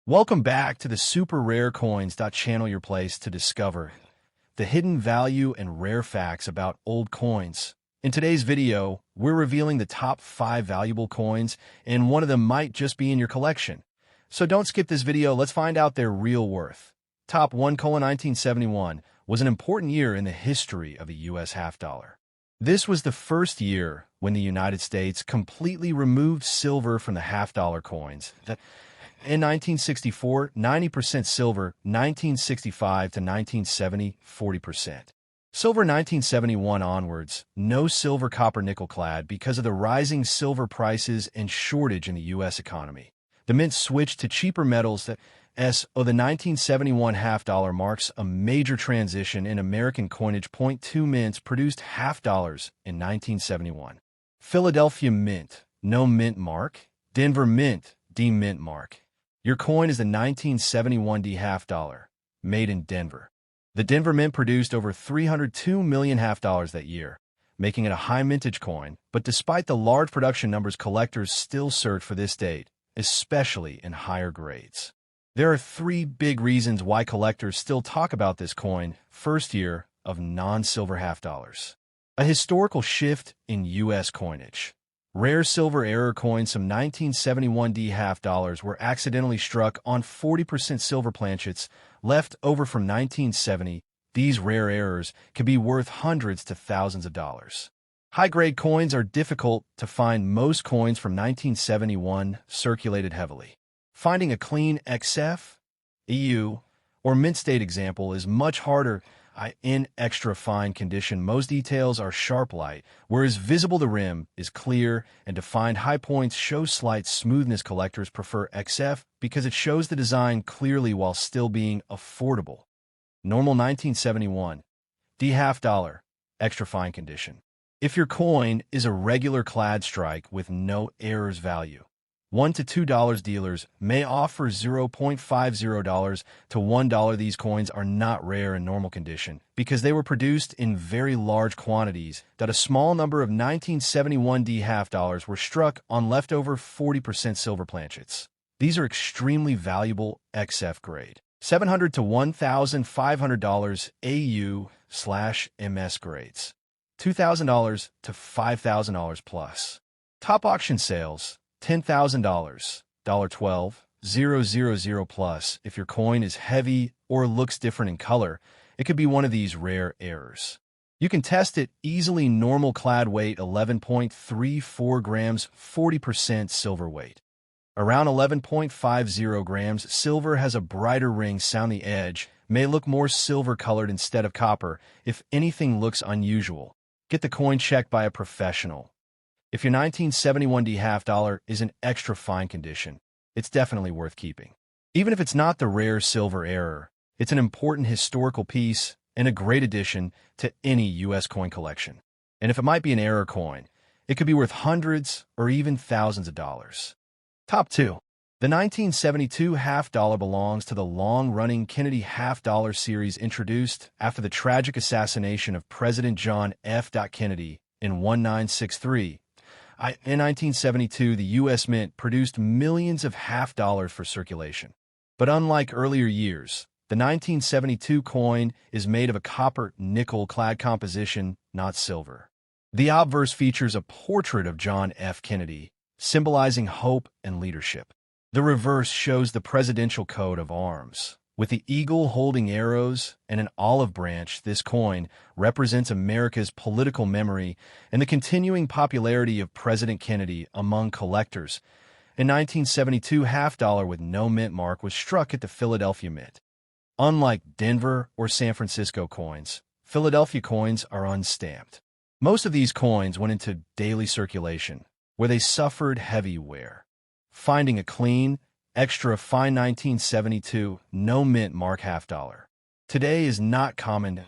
Welcome back to the Super Rare Coins channel, your place to discover the hidden value and rare facts about old coins. In today's video, we're revealing the top 5 valuable coins, and one of them might just be in your collection. So don't skip this video, let's find out their real worth. Top 1: 1971 was an important year in the history of the US half dollar. This was the first year when the United States completely removed silver from the half dollar coins. In 1964, 90% silver; 1965 to 1970, 40%. Silver 1971 onwards, no silver, copper, nickel clad because of the rising silver prices and shortage in the U.S. economy. The mint switched to cheaper metals. The 1971 half dollar marks a major transition in American coinage. 2 mints produced half dollars in 1971. Philadelphia Mint, no mint mark. Denver Mint, D mint mark. Your coin is the 1971 D half dollar, made in Denver. The Denver Mint produced over 302 million half dollars that year, making it a high mintage coin. But despite the large production numbers, collectors still search for this date, especially in higher grades. There are 3 big reasons why collectors still talk about this coin. First year of non-silver half dollars. A historical shift in U.S. coinage. Rare silver error coins, some 1971 D half dollars, were accidentally struck on 40% silver planchets left over from 1970. These rare errors can be worth hundreds to thousands of dollars. High-grade coins are difficult to find. Most coins from 1971 circulated heavily. Finding a clean XF.You or mint state example is much harder. In extra fine condition, most details are sharp light, whereas visible the rim is clear and defined. High points show slight smoothness. Collectors prefer XF because it shows the design clearly while still being affordable. Normal 1971 D half dollar, extra fine condition. If your coin is a regular clad strike with no errors, value $1 to $2. Dealers may offer $0.50 to $1. These coins are not rare in normal condition because they were produced in very large quantities. A small number of 1971 D half dollars were struck on leftover 40% silver planchets. These are extremely valuable XF grade. $700 to $1,500 AU/MS grades. $2,000 to $5,000 plus. Top auction sales: $10,000, $12,000 plus. If your coin is heavy or looks different in color, it could be one of these rare errors. You can test it easily. Normal clad weight 11.34 grams, 40% silver weight. Around 11.50 grams. Silver has a brighter ring. Sound the edge may look more silver colored instead of copper. If anything looks unusual, get the coin checked by a professional. If your 1971 D half dollar is in extra fine condition, it's definitely worth keeping. Even if it's not the rare silver error, it's an important historical piece and a great addition to any U.S. coin collection. And if it might be an error coin, it could be worth hundreds or even thousands of dollars. Top 2. The 1972 half dollar belongs to the long-running Kennedy half dollar series, introduced after the tragic assassination of President John F. Kennedy in 1963. In 1972, the U.S. Mint produced millions of half dollars for circulation. But unlike earlier years, the 1972 coin is made of a copper-nickel clad composition, not silver. The obverse features a portrait of John F. Kennedy, symbolizing hope and leadership. The reverse shows the presidential coat of arms, with the eagle holding arrows and an olive branch. This coin represents America's political memory and the continuing popularity of President Kennedy among collectors. In 1972, half dollar with no mint mark was struck at the Philadelphia Mint. Unlike Denver or San Francisco coins, Philadelphia coins are unstamped. Most of these coins went into daily circulation, where they suffered heavy wear. Finding a clean, extra fine 1972 no mint mark half dollar today is not common.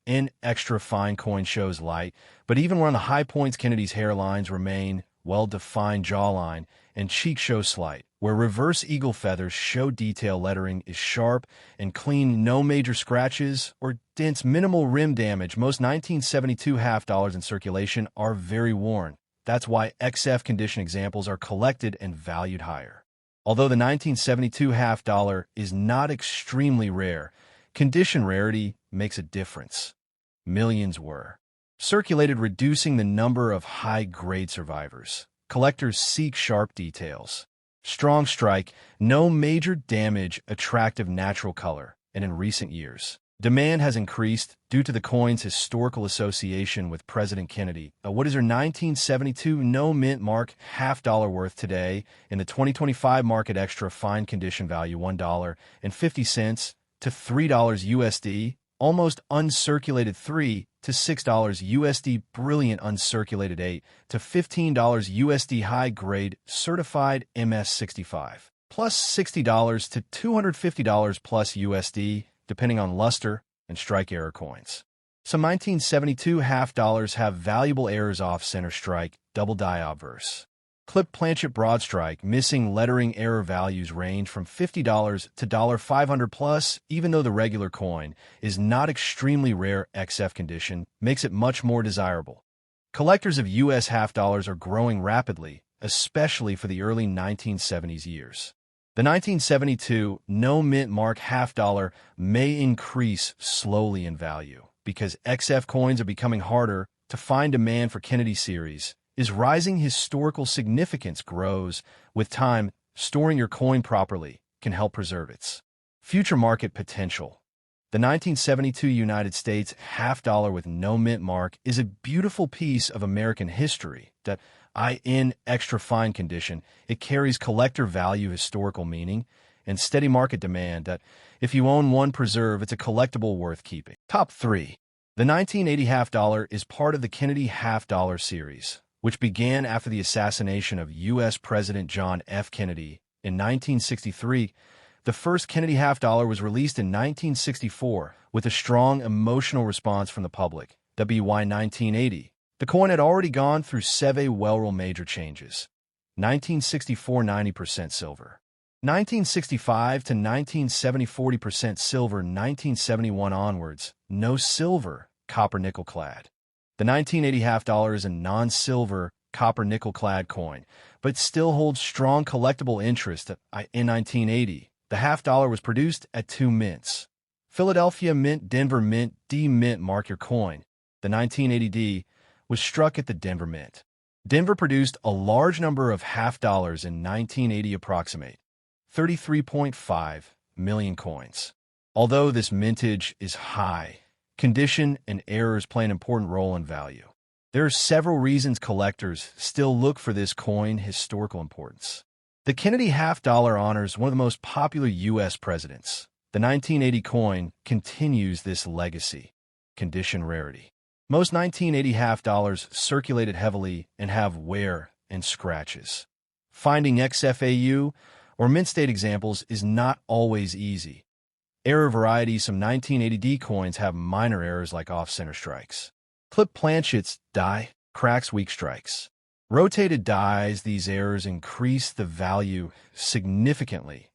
In extra fine coin shows light, but even when on the high points, Kennedy's hairlines remain well-defined. Jawline and cheek show slight, where reverse eagle feathers show detail. Lettering is sharp and clean. No major scratches or dents. Minimal rim damage. Most 1972 half dollars in circulation are very worn. That's why XF condition examples are collected and valued higher. Although the 1972 half dollar is not extremely rare, condition rarity makes a difference. Millions were circulated, reducing the number of high-grade survivors. Collectors seek sharp details. Strong strike, no major damage, attractive natural color, and in recent years, demand has increased due to the coin's historical association with President Kennedy. What is your 1972 no-mint mark half dollar worth today in the 2025 market? Extra fine condition value $1.50 to $3 USD, almost uncirculated $3 to $6 USD, brilliant uncirculated $8 to $15 USD, high grade certified MS65 plus $60 to $250 plus USD, depending on luster and strike error coins. Some 1972 half dollars have valuable errors: off center strike, double die obverse, clip planchet broad strike, missing lettering error. Values range from $50 to $500 plus. Even though the regular coin is not extremely rare, XF condition makes it much more desirable. Collectors of U.S. half dollars are growing rapidly, especially for the early 1970s years. The 1972 no-mint mark half dollar may increase slowly in value because XF coins are becoming harder to find. Demand for Kennedy series is rising. Historical significance grows with time. Storing your coin properly can help preserve its future market potential. The 1972 United States half dollar with no mint mark is a beautiful piece of American history that, in extra fine condition, it carries collector value, historical meaning, and steady market demand that, if you own one, preserve, it's a collectible worth keeping. Top 3. The 1980 half dollar is part of the Kennedy half dollar series, which began after the assassination of U.S. President John F. Kennedy in 1963. The first Kennedy half dollar was released in 1964 with a strong emotional response from the public. WY 1980. The coin had already gone through several major changes. 1964 90% silver. 1965 to 1970 40% silver. 1971 onwards, no silver, copper nickel clad. The 1980 half dollar is a non-silver, copper nickel clad coin, but still holds strong collectible interest. In 1980, the half dollar was produced at 2 mints: Philadelphia Mint, Denver Mint. D Mint mark your coin. The 1980 D was struck at the Denver Mint. Denver produced a large number of half dollars in 1980, approximate 33.5 million coins. Although this mintage is high, condition and errors play an important role in value. There are several reasons collectors still look for this coin historical importance. The Kennedy half dollar honors one of the most popular U.S. presidents. The 1980 coin continues this legacy. Condition rarity. Most 1980 half dollars circulated heavily and have wear and scratches. Finding XFAU or mint state examples is not always easy. Error variety. Some 1980 D coins have minor errors like off-center strikes, clip planchets, die, cracks, weak strikes, rotated dies. These errors increase the value significantly.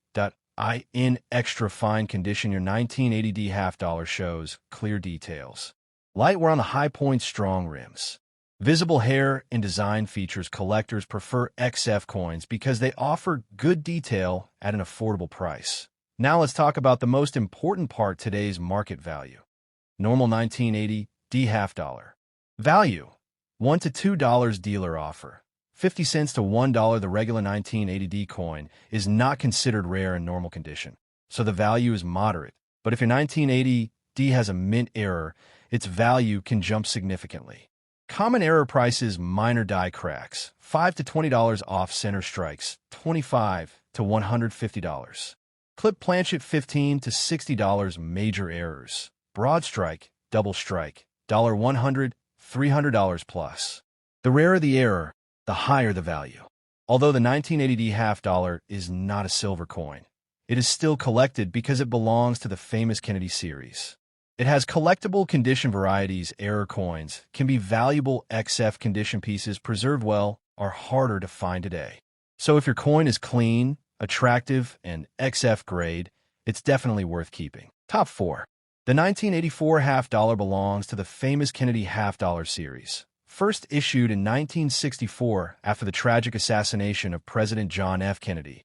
In extra fine condition, your 1980 D half dollar shows clear details. Light wear on the high point, strong rims, visible hair and design features. Collectors prefer XF coins because they offer good detail at an affordable price. Now let's talk about the most important part: today's market value. Normal 1980 D half dollar. Value: $1 to $2 dealer offer. 50 cents to $1. The regular 1980 D coin is not considered rare in normal condition, so the value is moderate. But if your 1980 D has a mint error, its value can jump significantly. Common error prices: minor die cracks, $5 to $20. Off-center strikes, $25 to $150. Clip planchet, $15 to $60. Major errors: broad strike, double strike, $100, $300 plus. The rarer the error, the higher the value. Although the 1980 D half dollar is not a silver coin, it is still collected because it belongs to the famous Kennedy series. It has collectible condition varieties. Error coins can be valuable. XF condition pieces preserved well are harder to find today. So if your coin is clean, attractive, and XF grade, it's definitely worth keeping. Top 4. The 1984 half dollar belongs to the famous Kennedy half dollar series. First issued in 1964 after the tragic assassination of President John F. Kennedy.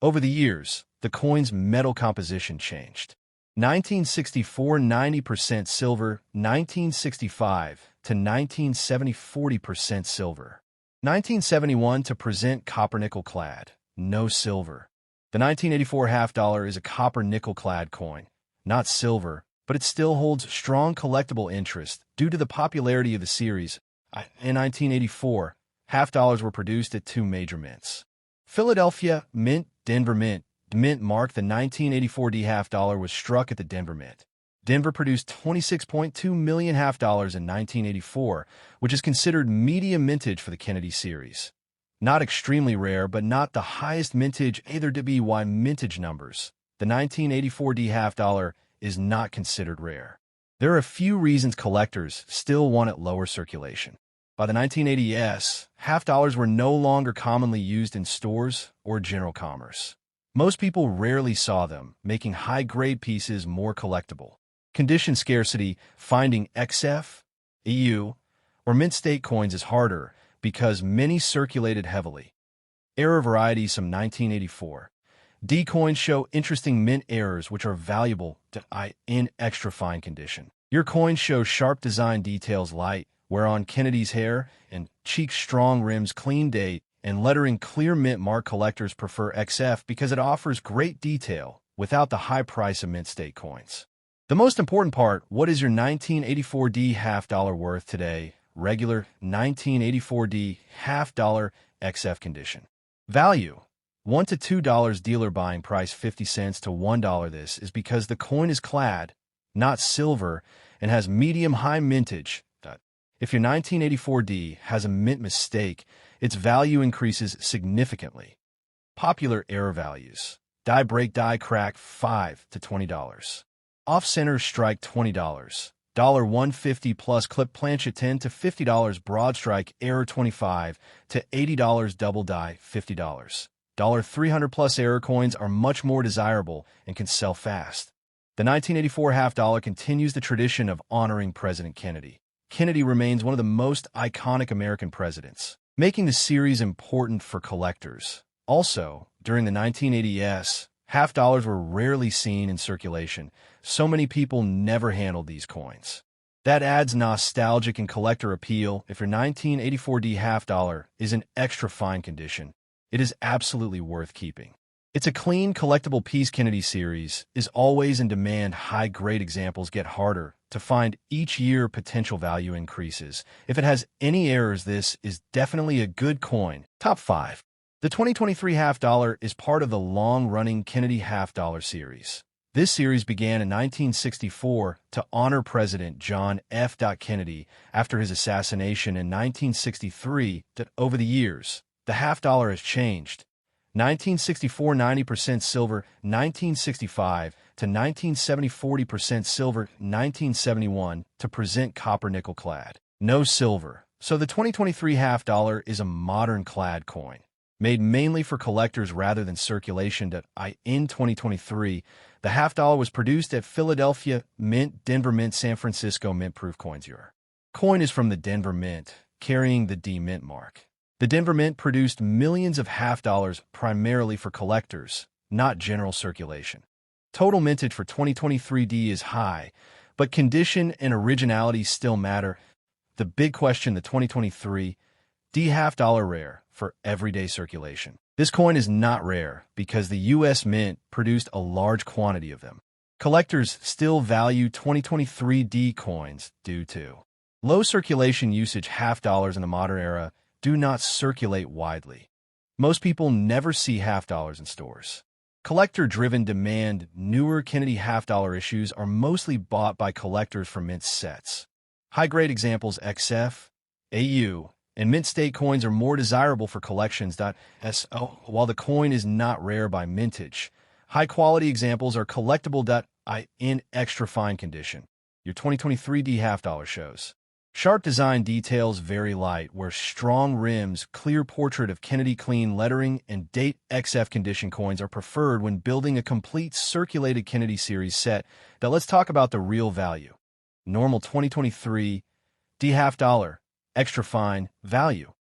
Over the years, the coin's metal composition changed. 1964 90% silver, 1965 to 1970 40% silver. 1971 to present copper-nickel clad, no silver. The 1984 half dollar is a copper-nickel clad coin, not silver, but it still holds strong collectible interest due to the popularity of the series. In 1984, half dollars were produced at two major mints: Philadelphia Mint, Denver Mint. The mint mark, the 1984 D half dollar, was struck at the Denver Mint. Denver produced 26.2 million half dollars in 1984, which is considered medium mintage for the Kennedy series. Not extremely rare, but not the highest mintage either to be why mintage numbers. The 1984 D half dollar is not considered rare. There are a few reasons collectors still want it lower circulation. By the 1980s, half dollars were no longer commonly used in stores or general commerce. Most people rarely saw them, making high-grade pieces more collectible. Condition scarcity, finding XF, EU, or mint state coins is harder because many circulated heavily. Error varieties from 1984. D coins show interesting mint errors which are valuable in extra fine condition. Your coins show sharp design details light, whereon Kennedy's hair and cheek strong rims clean date, and lettering clear mint mark. Collectors prefer XF because it offers great detail without the high price of mint state coins. The most important part: what is your 1984 D half dollar worth today? Regular 1984 D half dollar XF condition. Value: $1 to $2. Dealer buying price 50 cents to $1. This is because the coin is clad, not silver, and has medium-high mintage. If your 1984 D has a mint mistake, its value increases significantly. Popular error values: die break, die crack, $5 to $20. Off-center strike, $20. $150 plus clip plancha, $10 to $50. Broad strike error, $25 to $80. Double die, $50. $300 plus error coins are much more desirable and can sell fast. The 1984 half dollar continues the tradition of honoring President Kennedy. Kennedy remains one of the most iconic American presidents, making the series important for collectors. Also, during the 1980s, half dollars were rarely seen in circulation, so many people never handled these coins. That adds nostalgic and collector appeal. If your 1984 D half dollar is in extra fine condition, it is absolutely worth keeping. It's a clean, collectible piece. Kennedy series is always in demand. High-grade examples get harder to find each year. Potential value increases. If it has any errors, this is definitely a good coin. Top 5. The 2023 half dollar is part of the long-running Kennedy half dollar series. This series began in 1964 to honor President John F. Kennedy after his assassination in 1963. Over the years, the half dollar has changed. 1964 90% silver, 1965 to 1970 40% silver, 1971 to present copper-nickel clad, no silver. So the 2023 half dollar is a modern clad coin, made mainly for collectors rather than circulation. In 2023, the half dollar was produced at Philadelphia Mint, Denver Mint, San Francisco Mint. Proof coins. Your coin is from the Denver Mint, carrying the D Mint mark. The Denver Mint produced millions of half dollars primarily for collectors, not general circulation. Total mintage for 2023 D is high, but condition and originality still matter. The big question: the 2023 D half dollar rare for everyday circulation. This coin is not rare because the U.S. Mint produced a large quantity of them. Collectors still value 2023 D coins due to low circulation usage. Half dollars in the modern era do not circulate widely. Most people never see half dollars in stores. Collector-driven demand. Newer Kennedy half dollar issues are mostly bought by collectors for mint sets. High-grade examples XF, AU, and mint state coins are more desirable for collections. While the coin is not rare by mintage, high-quality examples are collectible. In extra fine condition. Your 2023 D half dollar shows sharp design details, very light, where strong rims, clear portrait of Kennedy, clean lettering, and date. XF condition coins are preferred when building a complete circulated Kennedy series set. Now let's talk about the real value. Normal 2023 D half dollar, extra fine, value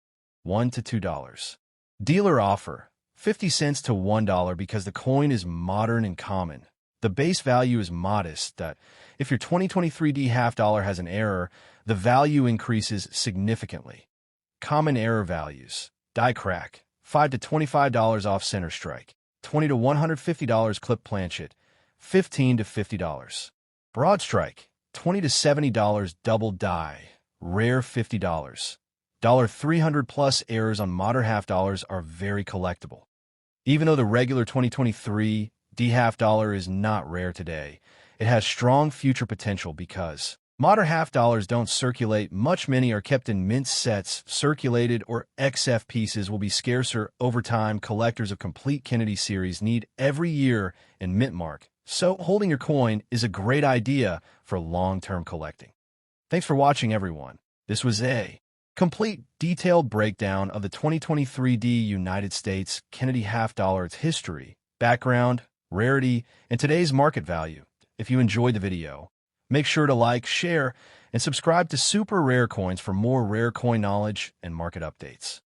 $1 to $2. Dealer offer 50 cents to $1 because the coin is modern and common. The base value is modest, that if your 2023 D half dollar has an error, the value increases significantly. Common error values: die crack, $5 to $25 off center strike, $20 to $150 clip planchet, $15 to $50. Broad strike, $20 to $70 double die, rare $50. $300 plus errors on modern half dollars are very collectible. Even though the regular 2023 D half dollar is not rare today, it has strong future potential because modern half dollars don't circulate much. Many are kept in mint sets. Circulated or XF pieces will be scarcer over time. Collectors of complete Kennedy series need every year in mint mark, so holding your coin is a great idea for long-term collecting. Thanks for watching, everyone. This was a complete detailed breakdown of the 2023 D United States Kennedy half dollar, its history, background, rarity, and today's market value. If you enjoyed the video, make sure to like, share, and subscribe to Super Rare Coins for more rare coin knowledge and market updates.